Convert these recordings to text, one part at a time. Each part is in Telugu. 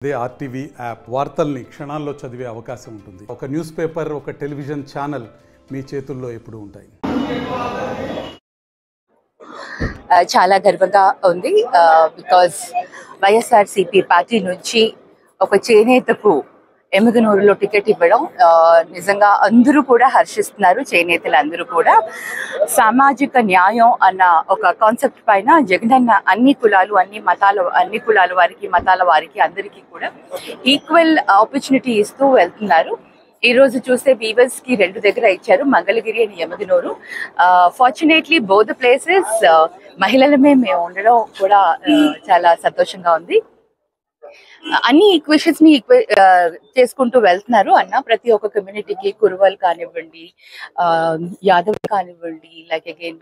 అదే ఆర్టీవీ యాప్ వార్తల్ని క్షణాల్లో చదివే అవకాశం ఉంటుంది. ఒక న్యూస్ పేపర్, ఒక టెలివిజన్ ఛానల్ మీ చేతుల్లో ఎప్పుడూ ఉంటాయి. చాలా గర్వంగా ఉంది బికాజ్ వైఎస్ఆర్సీపీ పార్టీ నుంచి ఒక చేనేతకు ఎమ్మిగనూరులో టికెట్ ఇవ్వడం నిజంగా అందరూ కూడా హర్షిస్తున్నారు. చేనేతలు అందరూ కూడా సామాజిక న్యాయం అన్న ఒక కాన్సెప్ట్ పైన జగనన్న అన్ని కులాలు, అన్ని కులాల వారికి, మతాల వారికి అందరికీ కూడా ఈక్వల్ ఆపర్చునిటీ ఇస్తూ వెళ్తున్నారు. ఈ రోజు చూస్తే వీవర్స్ కి 2 దగ్గర ఇచ్చారు, మంగళగిరి అని ఎమ్మిగనూరు. ఫార్చునేట్లీ బోత్ ప్లేసెస్ మహిళలమే మేము ఉండడం కూడా చాలా సంతోషంగా ఉంది. అన్ని ఈక్వేషన్స్ ని చేసుకుంటూ వెళ్తున్నారు అన్న. ప్రతి ఒక్క కమ్యూనిటీకి కురువల్ కానివ్వండి, యాదవ్ కానివ్వండి, like again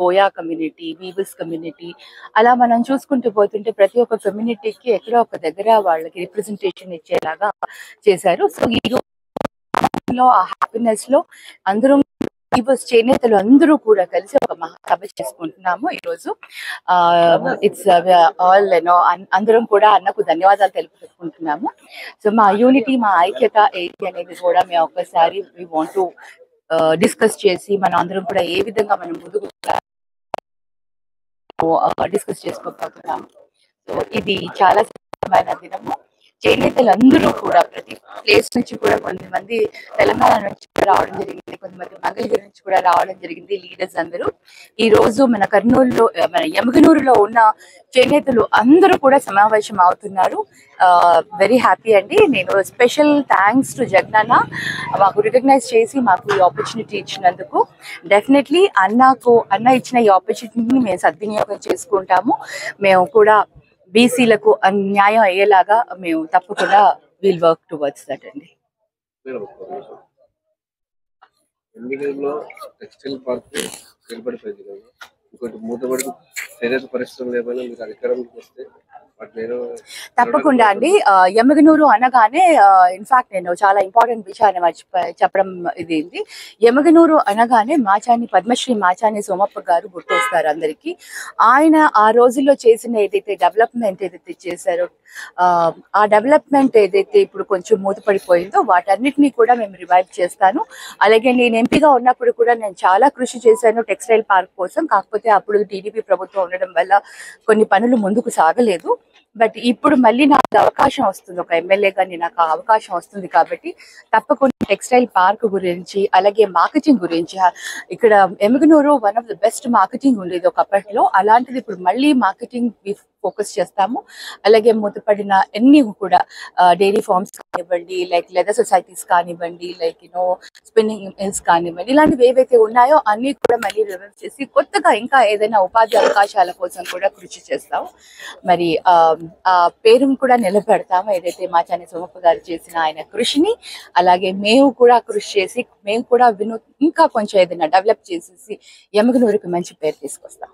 Boya community, weavers community, అలా మనం చూసుకుంటూ పోతుంటే ప్రతి ఒక్క కమ్యూనిటీకి ఎక్కడో ఒక దగ్గర వాళ్ళకి రిప్రజెంటేషన్ ఇచ్చేలాగా చేశారు. సో ఈ లో ఆ హ్యాపీనెస్ లో అందరూ చేనేతలు అందరూ కూడా కలిసి ఒక మహాసభ చేసుకుంటున్నాము ఈరోజు. ఇట్స్ ఆల్ అందరం కూడా అన్నకు ధన్యవాదాలు తెలుపుకుంటున్నాము. సో మా యూనిటీ, మా ఐక్యత ఏంటి అనేది కూడా మేము ఒక్కసారి వి వాంట్ టు డిస్కస్ చేసి మనం అందరం కూడా ఏ విధంగా మనం ముందుకు డిస్కస్ చేసుకోబోతున్నాము. సో ఇది చాలా సంతోషమైన దినము. చేనేతలు అందరూ కూడా ప్రతి ప్లేస్ నుంచి కూడా, కొంతమంది తెలంగాణ నుంచి కూడా రావడం జరిగింది, కొంతమంది మంగళగిరి నుంచి కూడా రావడం జరిగింది. లీడర్స్ అందరూ ఈ రోజు మన కర్నూలులో, మన ఎమ్మిగనూరులో ఉన్న చేనేతలు అందరూ కూడా సమావేశం అవుతున్నారు. వెరీ హ్యాపీ అండి. నేను స్పెషల్ థ్యాంక్స్ టు జగనన్న మాకు రికగ్నైజ్ చేసి మాకు ఈ ఆపర్చునిటీ ఇచ్చినందుకు. డెఫినెట్లీ అన్న ఇచ్చిన ఈ ఆపర్చునిటీని మేము సద్వినియోగం చేసుకుంటాము. మేము కూడా బీసీలకు న్యాయం అయ్యేలాగా మేము తప్పకుండా విల్ వర్క్ టువర్డ్స్ దట్ అండి. టెక్స్టైల్ పార్క్ నిలబడిపోయింది కదా, ఇంకోటి మూతబడి చేనేత పరిశ్రమలు ఏమైనా మీరు అధికారంలోకి వస్తే తప్పకుండా అండి. ఎమ్మిగనూరు అనగానే ఇన్ఫాక్ట్ నేను చాలా ఇంపార్టెంట్ విషయాన్ని చెప్పడం ఇది. ఎమ్మిగనూరు అనగానే పద్మశ్రీ మాచాని సోమప్ప గారు గుర్తొస్తారు అందరికీ. ఆయన ఆ రోజుల్లో చేసిన ఏదైతే డెవలప్మెంట్ ఏదైతే చేశారో, ఆ డెవలప్మెంట్ ఏదైతే ఇప్పుడు కొంచెం మూతపడిపోయిందో వాటన్నిటినీ కూడా మేము రివైవ్ చేస్తాను. అలాగే నేను ఎంపీగా ఉన్నప్పుడు కూడా నేను చాలా కృషి చేశాను టెక్స్టైల్ పార్క్ కోసం. కాకపోతే అప్పుడు టీడీపీ ప్రభుత్వం ఉండడం వల్ల కొన్ని పనులు ముందుకు సాగలేదు. బట్ ఇప్పుడు మళ్ళీ నాకు అవకాశం వస్తుంది, ఒక ఎమ్మెల్యేగా నాకు అవకాశం వస్తుంది కాబట్టి తప్పకుండా టెక్స్టైల్ పార్క్ గురించి, అలాగే మార్కెటింగ్ గురించి, ఇక్కడ Emmiganur one of the best marketing ఉండేది ఒకప్పట్లో, అలాంటిది ఇప్పుడు మళ్ళీ మార్కెటింగ్ ఫోకస్ చేస్తాము. అలాగే మూతపడిన అన్ని కూడా డైరీ ఫార్మ్స్ కానివ్వండి, లైక్ లెదర్ సొసైటీస్ కానివ్వండి, లైక్ స్పిన్నింగ్ మిల్స్ కానివ్వండి, ఇలాంటివి ఏవైతే ఉన్నాయో అన్ని కూడా మళ్ళీ రివైవ్ చేసి కొత్తగా ఇంకా ఏదైనా ఉపాధి అవకాశాల కోసం కూడా కృషి చేస్తాము. మరి ఆ పేరును కూడా నిలబెడతాము, ఏదైతే మాచాని సోమప్ప గారు చేసిన ఆయన కృషిని. అలాగే మేము కూడా కృషి చేసి మేము కూడా ఇంకా కొంచెం ఏదైనా డెవలప్ చేసేసి ఎమ్మిగనూరుకి మంచి పేరు తీసుకొస్తాం.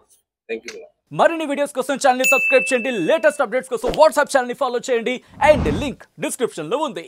మరిన్ని వీడియోస్ కోసం ఛానల్ ని సబ్స్క్రైబ్ చేయండి. లేటెస్ట్ అప్డేట్స్ కోసం వాట్సాప్ ఛానల్ ని ఫాలో చేయండి. అండ్ లింక్ డిస్క్రిప్షన్ లో ఉంది.